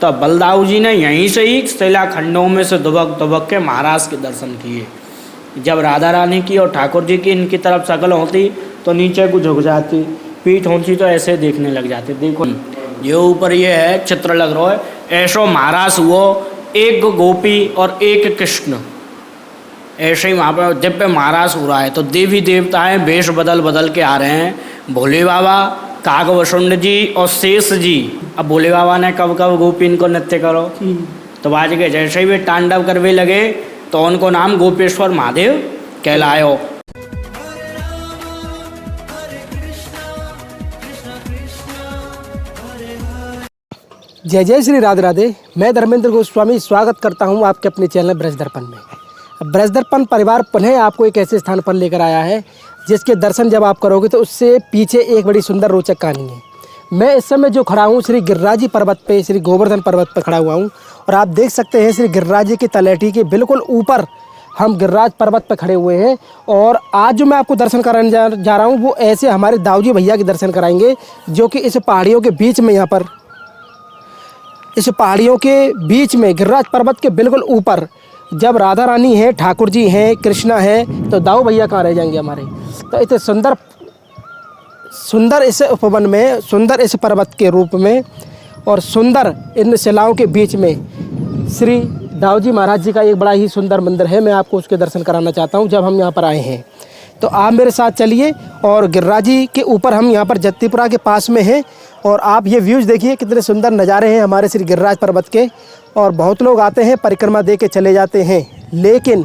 तो बलदाऊ जी ने यहीं से ही शिलाखंडों में से दुबक दुबक के महाराज के दर्शन किए। जब राधा रानी की और ठाकुर जी की इनकी तरफ शकल होती तो नीचे को झुक जाती, पीठ होती तो ऐसे देखने लग जाते। देखो ये ऊपर ये है चित्र लग रहा है, ऐसो महाराज हुआ, एक गोपी और एक कृष्ण, ऐसे ही वहाँ पर दिव्य महाराज हो रहा है। तो देवी देवताएं वेश बदल बदल के आ रहे हैं, भोले बाबा, कागभूषुंड जी और शेष जी। अब भोले बाबा ने कब कब गोपी इनको नृत्य करो तो बाज गए, जैसे ही वे तांडव करवे लगे तो उनको नाम गोपेश्वर महादेव कहलायो। जय जय श्री राधे राधे। मैं धर्मेंद्र गोस्वामी स्वागत करता हूं आपके अपने चैनल ब्रज दर्पण में। ब्रज दर्पण परिवार पुनः आपको एक ऐसे स्थान पर लेकर आया है जिसके दर्शन जब आप करोगे तो उससे पीछे एक बड़ी सुंदर रोचक कहानी है। मैं इस समय जो खड़ा हूं श्री गिरिराजी पर्वत पे, श्री गोवर्धन पर्वत पर खड़ा हुआ हूं और आप देख सकते हैं श्री गिरिराजी की तलहटी के बिल्कुल ऊपर हम गिरिराज पर्वत पर खड़े हुए हैं। और आज जो मैं आपको दर्शन कराने जा रहा हूँ वो ऐसे हमारे दाऊजी भैया के दर्शन कराएंगे जो कि इस पहाड़ियों के बीच में, यहाँ पर इस पहाड़ियों के बीच में गिरिराज पर्वत के बिल्कुल ऊपर जब राधा रानी है, ठाकुर जी हैं, कृष्णा है, तो दाऊ भैया कहाँ रह जाएंगे हमारे। तो इतने सुंदर इस उपवन में, सुंदर इस पर्वत के रूप में और सुंदर इन शिलाओं के बीच में श्री दाऊजी महाराज जी का एक बड़ा ही सुंदर मंदिर है। मैं आपको उसके दर्शन कराना चाहता हूँ जब हम यहाँ पर आए हैं। तो आप मेरे साथ चलिए और गिरिराजी के ऊपर हम यहाँ पर जत्तीपुरा के पास में हैं और आप ये व्यूज़ देखिए कितने सुंदर नज़ारे हैं हमारे श्री गिरिराज पर्वत के। और बहुत लोग आते हैं, परिक्रमा दे के चले जाते हैं, लेकिन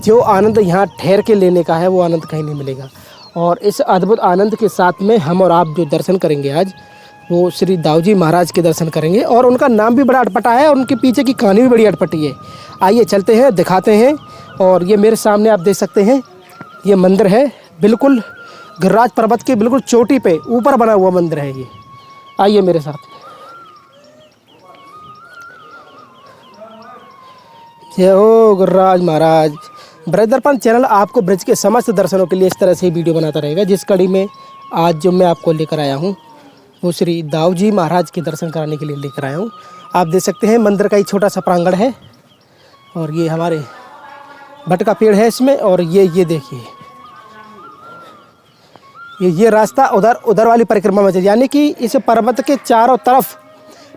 जो आनंद यहाँ ठहर के लेने का है वो आनंद कहीं नहीं मिलेगा। और इस अद्भुत आनंद के साथ में हम और आप जो दर्शन करेंगे आज वो श्री दाऊजी महाराज के दर्शन करेंगे। और उनका नाम भी बड़ा अटपटा है और उनके पीछे की कहानी भी बड़ी अटपटी है। आइए चलते हैं, दिखाते हैं। और ये मेरे सामने आप देख सकते हैं ये मंदिर है, बिल्कुल गिरिराज पर्वत के बिल्कुल चोटी पे ऊपर बना हुआ मंदिर है ये। आइए मेरे साथ। जय हो गिरिराज महाराज। ब्रज दर्पण चैनल आपको ब्रज के समस्त दर्शनों के लिए इस तरह से ही वीडियो बनाता रहेगा। जिस कड़ी में आज जो मैं आपको लेकर आया हूँ वो श्री दाऊजी महाराज के दर्शन कराने के लिए लेकर आया हूँ। आप देख सकते हैं मंदिर का एक छोटा सा प्रांगण है और ये हमारे भट का पेड़ है इसमें। और ये देखिए ये रास्ता उधर वाली परिक्रमा में, यानी कि इस पर्वत के चारों तरफ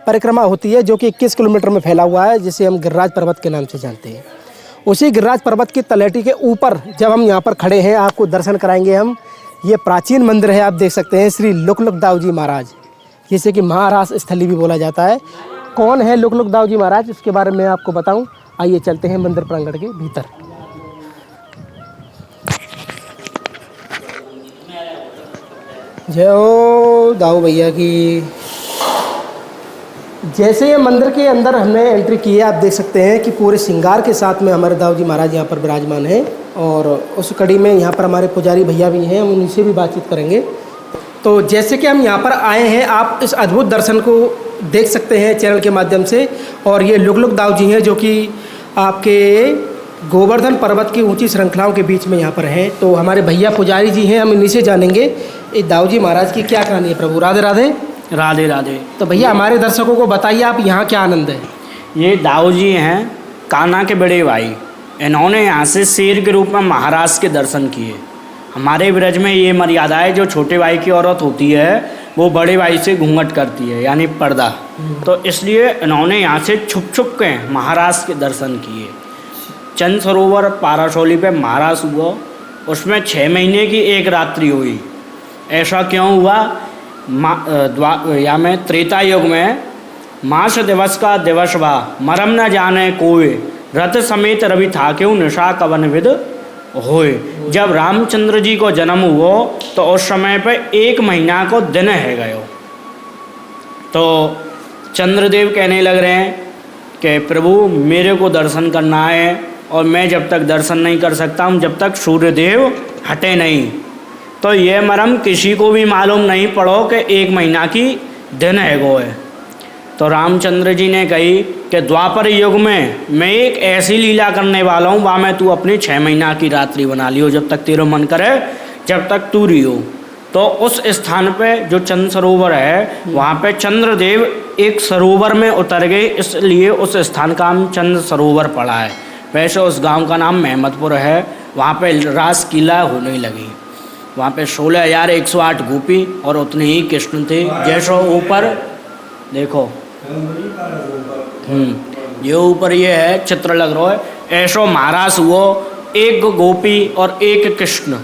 परिक्रमा होती है जो कि 21 किलोमीटर में फैला हुआ है, जिसे हम गिरिराज पर्वत के नाम से जानते हैं। उसी गिरिराज पर्वत की तलहटी के ऊपर जब हम यहाँ पर खड़े हैं आपको दर्शन कराएंगे हम। ये प्राचीन मंदिर है, आप देख सकते हैं श्री लुकलुक दाऊजी महाराज, जिसे कि महारास स्थली भी बोला जाता है। कौन है लुकलुक दाऊजी महाराज, इसके बारे में आपको बताऊँ। आइए चलते हैं मंदिर प्रांगण के भीतर। जय हो दाऊ भैया की। जैसे ये मंदिर के अंदर हमने एंट्री की है आप देख सकते हैं कि पूरे श्रृंगार के साथ में हमारे दाऊजी महाराज यहाँ पर विराजमान हैं। और उस कड़ी में यहाँ पर हमारे पुजारी भैया भी हैं, हम उनसे भी बातचीत करेंगे। तो जैसे कि हम यहाँ पर आए हैं आप इस अद्भुत दर्शन को देख सकते हैं चैनल के माध्यम से। और ये लुकलुक दाऊजी हैं जो कि आपके गोवर्धन पर्वत की ऊंची श्रृंखलाओं के बीच में यहाँ पर हैं। तो हमारे भैया पुजारी जी हैं, हम इन्हीं से जानेंगे इस दाऊजी महाराज की क्या कहानी है। प्रभु राधे राधे। राधे राधे। तो भैया हमारे दर्शकों को बताइए आप यहाँ क्या आनंद है। ये दाऊजी हैं कान्हा के बड़े भाई, इन्होंने यहाँ से शेर के रूप में महाराज के दर्शन किए। हमारे ब्रज में ये मर्यादा है, जो छोटे भाई की औरत होती है वो बड़े भाई से घूंघट करती है, यानी पर्दा। तो इसलिए इन्होंने यहाँ से छुप छुप के महाराज के दर्शन किए। चंद सरोवर पाराशौली पे महाराज हुआ, उसमें 6 महीने की एक रात्रि हुई। ऐसा क्यों हुआ? या में त्रेता युग में मास दिवस का दिवस बा, मरम न जाने कोय, रथ समेत रवि था क्यों निशा कवन विद होए। जब रामचंद्र जी को जन्म हुआ तो उस समय पे 1 महीना को दिन है गयो। तो चंद्रदेव कहने लग रहे हैं कि प्रभु मेरे को दर्शन करना है और मैं जब तक दर्शन नहीं कर सकता हूँ जब तक सूर्यदेव हटे नहीं। तो ये मरम किसी को भी मालूम नहीं पड़ो कि 1 महीना की दिन है गो है। तो रामचंद्र जी ने कही कि द्वापर युग में मैं एक ऐसी लीला करने वाला हूँ, वहाँ में तू अपनी 6 महीना की रात्रि बना लियो, जब तक तेरा मन करे जब तक तू रियो। तो उस स्थान पे जो चंद्र सरोवर है वहाँ पे चंद्रदेव एक सरोवर में उतर गए, इसलिए उस स्थान का नाम चंद सरोवर पड़ा है। वैसे उस गांव का नाम महमदपुर है। वहाँ पे रास लीला होने लगी। वहाँ पे 16,108 गोपी और उतने ही कृष्ण थे। जैसे ऊपर देखो, ये ऊपर ये है चित्र लग रहा है, ऐसो महाराज हुआ एक गोपी और एक कृष्ण।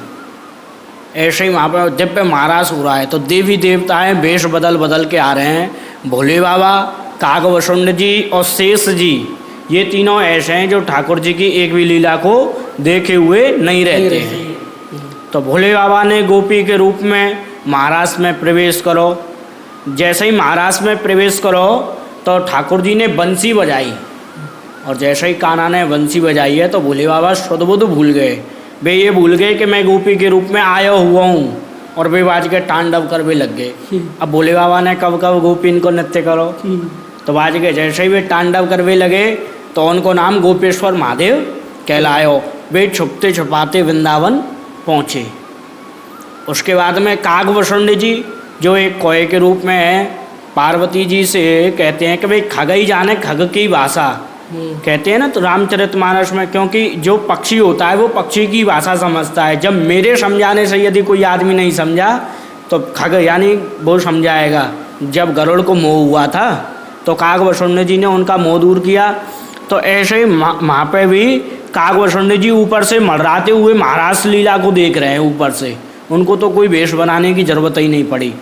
ऐसे ही वहाँ पर दिव्य महाराज हो रहा है। तो देवी देवताएं वेश बदल बदल के आ रहे हैं। भोले बाबा, कागभूषुंड जी और शेष जी, ये तीनों ऐसे हैं जो ठाकुर जी की एक भी लीला को देखे हुए नहीं रहते हैं। तो भोले बाबा ने गोपी के रूप में महाराज में प्रवेश करो। जैसे ही महाराज में प्रवेश करो तो ठाकुर जी ने बंसी बजाई, और जैसे ही कान्हा ने बंसी बजाई है तो भोले बाबा शुद्ध बुद्ध भूल गए। वे ये भूल गए कि मैं गोपी के रूप में आया हुआ हूँ, और वे बाज के तांडव कर भी लग गए। अब भोले बाबा ने कब कब गोपी इनको नृत्य करो, तो बाज के जैसे ही वे तांडव करवे लगे तो उनको नाम गोपेश्वर महादेव कहलायो। वे छुपते छुपाते वृंदावन पहुँचे। उसके बाद में कागभूषुंड जी, जो एक कोए के रूप में है, पार्वती जी से कहते हैं कि भाई खग ही जाने खग की भाषा, कहते हैं ना तो रामचरितमानस में, क्योंकि जो पक्षी होता है वो पक्षी की भाषा समझता है। जब मेरे समझाने से यदि कोई आदमी नहीं समझा तो खग यानी वो समझाएगा। जब गरुड़ को मोह हुआ था तो कागभूषुंड जी ने उनका मोह दूर किया। तो ऐसे ही वहाँ पे भी कागभूषुंड जी ऊपर से मर्राते हुए महाराज लीला को देख रहे हैं ऊपर से। उनको तो कोई वेश बनाने की ज़रूरत ही नहीं पड़ी।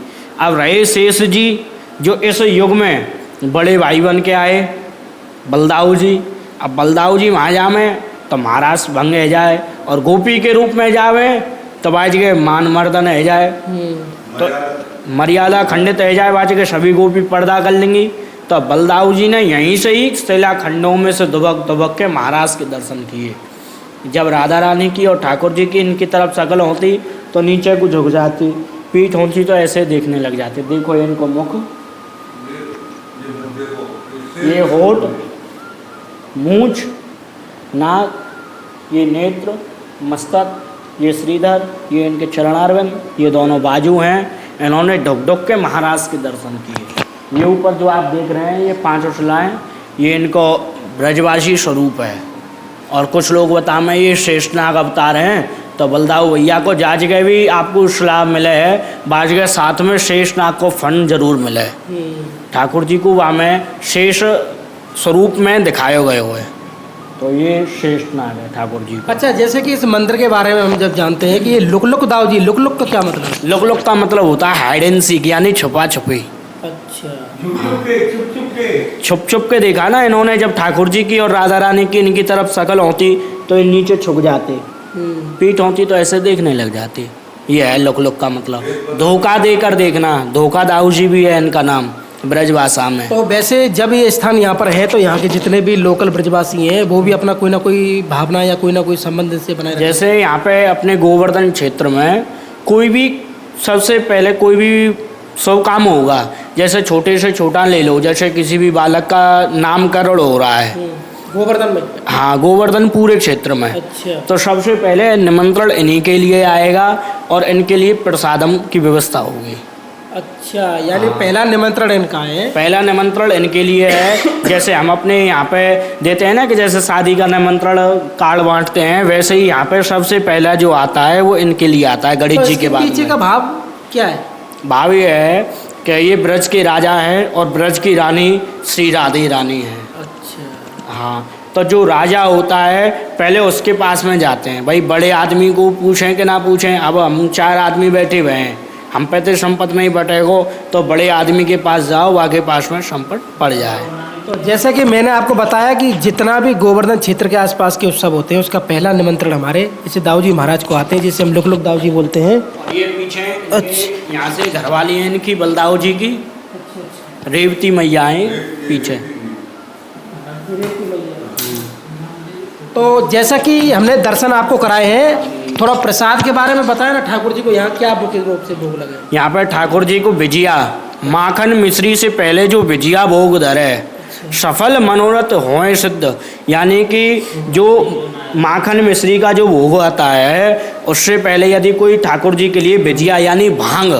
अब रहे शेष जी, जो इस युग में बड़े भाई बन के आए, बलदाऊ जी। अब बलदाऊ जी वहाँ जावे तो महाराज भंग है जाए, और गोपी के रूप में जावे तो बाज के मान मर्दन है जाए, तो मर्यादा खंडित है जाए, बाज के सभी गोपी पर्दा कर लेंगी। तो बलदाऊ जी ने यहीं से ही शिला खंडों में से दुबक दुबक के महाराज के दर्शन किए। जब राधा रानी की और ठाकुर जी की इनकी तरफ शकल होती तो नीचे को झुक जाती, पीठ होती तो ऐसे देखने लग जाते। देखो इनको मुख, ये होठ, मूंछ, नाक, ये नेत्र, मस्तक, ये श्रीधर, ये इनके चरणारविंद, ये दोनों बाजू हैं। इन्होंने ढुक ढुक के महाराज के दर्शन किए। ये ऊपर जो आप देख रहे हैं ये 5 शिलाएँ, ये इनको ब्रजवासी स्वरूप है। और कुछ लोग बताएं ये शेषनाग अवतार हैं। तो बलदाऊ भैया को जाज गए भी आपको श्लाभ मिले है, बाज गए साथ में शेषनाग को फंड जरूर मिले। ठाकुर जी को वहाँ में शेष स्वरूप में दिखाए गए हुए। तो ये शेषनाग है ठाकुर जी को। अच्छा, जैसे कि इस मंदिर के बारे में हम जब जानते हैं कि ये look look Dau ji, look look का क्या मतलब है? लुक लुक का मतलब होता है हाइड एंड सीक, यानी छुपा छुपी। अच्छा, छुप छुप के देखा ना इन्होंने। जब ठाकुर जी की और राधा रानी की इनकी तरफ शकल होती तो ये नीचे छुप जाते, पीठ होती तो ऐसे देखने लग जाती। ये है लुक लुक का मतलब, धोखा देकर देखना। धोखा दाऊ जी भी है इनका नाम ब्रजभाषा में। तो वैसे जब ये स्थान यहाँ पर है तो यहाँ के जितने भी लोकल ब्रजवासी हैं वो भी अपना कोई ना कोई भावना या कोई ना कोई संबंध से बनाए। जैसे यहाँ पे अपने गोवर्धन क्षेत्र में कोई भी, सबसे पहले कोई भी शुभ काम होगा, जैसे छोटे से छोटा ले लो, जैसे किसी भी बालक का नामकरण हो रहा है गोवर्धन में। हाँ, गोवर्धन पूरे क्षेत्र में। अच्छा। तो सबसे पहले निमंत्रण इन्हीं के लिए आएगा और इनके लिए प्रसादम की व्यवस्था होगी। अच्छा, यानी पहला निमंत्रण इनका है। पहला निमंत्रण इनके लिए है। जैसे हम अपने यहाँ पे देते हैं ना कि जैसे शादी का निमंत्रण कार्ड बांटते हैं, वैसे ही यहाँ पे सबसे पहला जो आता है वो इनके लिए आता है गणेश जी के बाद। पीछे का भाव क्या है? भाव ये है कि ये ब्रज के राजा हैं और ब्रज की रानी श्री राधे रानी है। अच्छा। हाँ, तो जो राजा होता है पहले उसके पास में जाते हैं। भाई बड़े आदमी को पूछें कि ना पूछें, अब हम 4 आदमी बैठे हुए हैं, हम पे तो संपत नहीं बटेगो, तो बड़े आदमी के पास जाओ, वाके पास में संपत पड़ जाए। तो जैसे कि मैंने आपको बताया कि जितना भी गोवर्धन क्षेत्र के आसपास के उत्सव होते हैं उसका पहला निमंत्रण हमारे जैसे दाऊ जी महाराज को आते हैं, जिसे हम लुक लुक दाऊ जी बोलते हैं। और ये पीछे अच्छा। यहाँ से घरवाली है इनकी बलदाऊ जी की, रेवती मैया है पीछे। तो जैसा कि हमने दर्शन आपको कराए हैं, थोड़ा प्रसाद के बारे में बताया ना। ठाकुर जी को यहाँ क्या मुख्य रूप से भोग लगे? यहाँ पर ठाकुर जी को विजिया, माखन मिश्री से पहले जो विजिया भोग धरे, सफल मनोरथ होए सिद्ध, यानी कि जो माखन मिश्री का जो भोग आता है उससे पहले यदि कोई ठाकुर जी के लिए विजिया यानी भांग,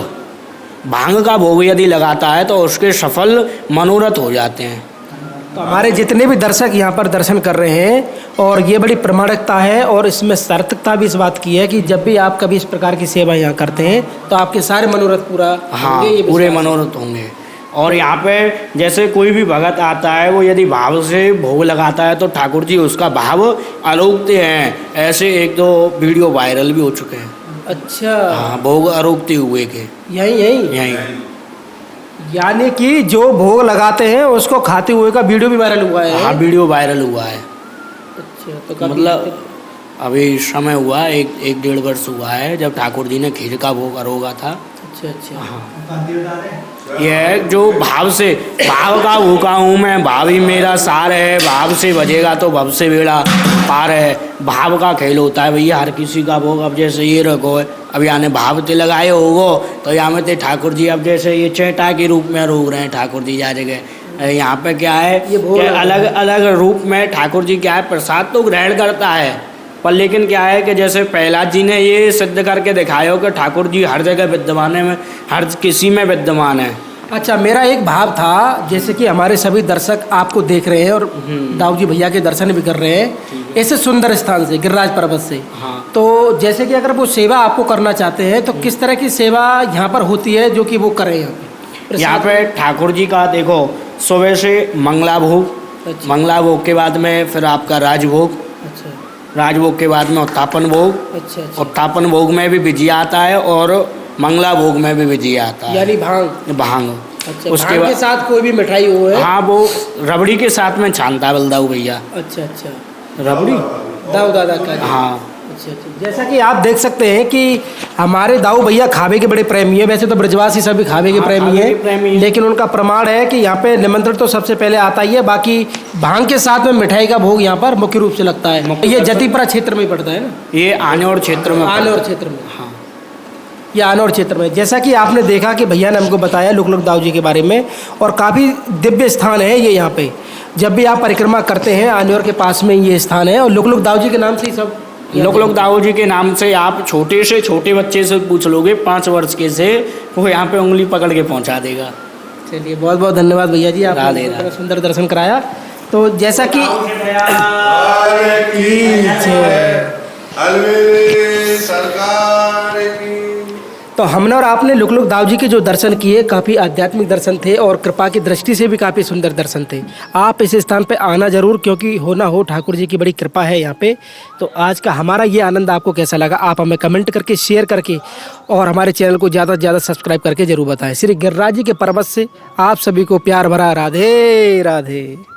भांग का भोग यदि लगाता है तो उसके सफल मनोरथ हो जाते हैं। तो हमारे जितने भी दर्शक यहाँ पर दर्शन कर रहे हैं और ये बड़ी प्रमाणिकता है और इसमें सार्थकता भी इस बात की है कि जब भी आप कभी इस प्रकार की सेवा यहाँ करते हैं तो आपके सारे मनोरथ पूरा हाँ होंगे, ये पूरे विश्वास है। मनोरथ होंगे। और यहाँ पे जैसे कोई भी भगत आता है वो यदि भाव से भोग लगाता है तो ठाकुर जी उसका भाव अरोकते हैं। ऐसे एक दो वीडियो वायरल भी हो चुके हैं। अच्छा, हाँ भोग अरोकते हुए के यही यही यहीं। यानी कि जो भोग लगाते हैं उसको खाते हुए का वीडियो भी वायरल हुआ है। हाँ वीडियो वायरल हुआ है। अच्छा, तो कभी मतलब अभी समय हुआ एक डेढ़ वर्ष हुआ है जब ठाकुर जी ने खीर का भोग अरोगा था। अच्छा अच्छा, हाँ यह जो भाव से भाव का भूखा हूँ मैं, भाव ही मेरा सार है, भाव से बजेगा तो भव से बेड़ा पार है। भाव का खेल होता है भैया हर किसी का भोग। अब जैसे ये रखो है, अब यानी भाव ते लगाए होगो तो यहाँ में ते ठाकुर जी अब जैसे ये चेटा के रूप में रोक रहे हैं ठाकुर जी जा जगह। यहाँ पे क्या है ये भोग कि लगाते अलग अलग रूप में ठाकुर जी क्या है प्रसाद तो ग्रहण करता है, पर लेकिन क्या है कि जैसे प्रहलाद जी ने ये सिद्ध करके दिखाया हो कि ठाकुर जी हर जगह विद्यमान है, हर किसी में विद्यमान है। अच्छा, मेरा एक भाव था जैसे कि हमारे सभी दर्शक आपको देख रहे हैं और दाऊ जी भैया के दर्शन भी कर रहे हैं ऐसे सुंदर स्थान से, गिरिराज पर्वत से। हाँ। तो जैसे कि अगर वो सेवा आपको करना चाहते हैं तो किस तरह की सेवा यहाँ पर होती है जो कि वो करें यहाँ पे? यहाँ पे ठाकुर जी का देखो सुबह से मंगला भोग, अच्छा। मंगला भोग के बाद में फिर आपका राजभोग, अच्छा राजभोग के बाद में उत्थापन भोग, अच्छा अच्छा, उत्थापन भोग में भी विजय आता है और मंगला भोग में भी विजय आता है यानी भांग। भांग। अच्छा, उसके भांग के बाद साथ कोई भी मिठाई हो है? हाँ वो रबड़ी के साथ में छानता है बलदाऊ भैया। अच्छा अच्छा, रबड़ी दाऊ दादा का। हाँ। अच्छा अच्छा, जैसा कि आप देख सकते हैं कि हमारे दाऊ भैया खावे के बड़े प्रेमी है। वैसे तो ब्रजवासी सभी खावे के हाँ, प्रेमी खावे है, के प्रेमी हैं। लेकिन उनका प्रमाण है कि यहाँ पे निमंत्रण तो सबसे पहले आता ही है, बाकी भांग के साथ में मिठाई का भोग यहाँ पर मुख्य रूप से लगता है। ये जतीपुरा क्षेत्र में ही पड़ता है ना? ये आनौर क्षेत्र में आनौर क्षेत्र में। हाँ। ये आनौर क्षेत्र में, जैसा कि आपने देखा कि भैया ने हमको बताया लुक दाऊ जी के बारे में, और काफ़ी दिव्य स्थान है ये। यहाँ पे जब भी आप परिक्रमा करते हैं आनौर के पास में ये स्थान है और लुक दाऊ जी के नाम से ही सब लोक दाऊ जी के नाम से आप छोटे से छोटे बच्चे से पूछ लोगे 5 वर्ष के से, वो यहाँ पे उंगली पकड़ के पहुँचा देगा। चलिए बहुत बहुत धन्यवाद भैया जी, आपने राधे इतना राधे। सुंदर दर्शन कराया। तो जैसा कि सरकार की। तो हमने और आपने लुक दाऊ जी के जो दर्शन किए काफ़ी आध्यात्मिक दर्शन थे और कृपा की दृष्टि से भी काफ़ी सुंदर दर्शन थे। आप इस स्थान पे आना जरूर, क्योंकि हो ना हो ठाकुर जी की बड़ी कृपा है यहाँ पे। तो आज का हमारा ये आनंद आपको कैसा लगा आप हमें कमेंट करके, शेयर करके और हमारे चैनल को ज़्यादा से ज़्यादा सब्सक्राइब करके जरूर बताएं। श्री गिरिराज जी के पर्वत से आप सभी को प्यार भरा राधे राधे।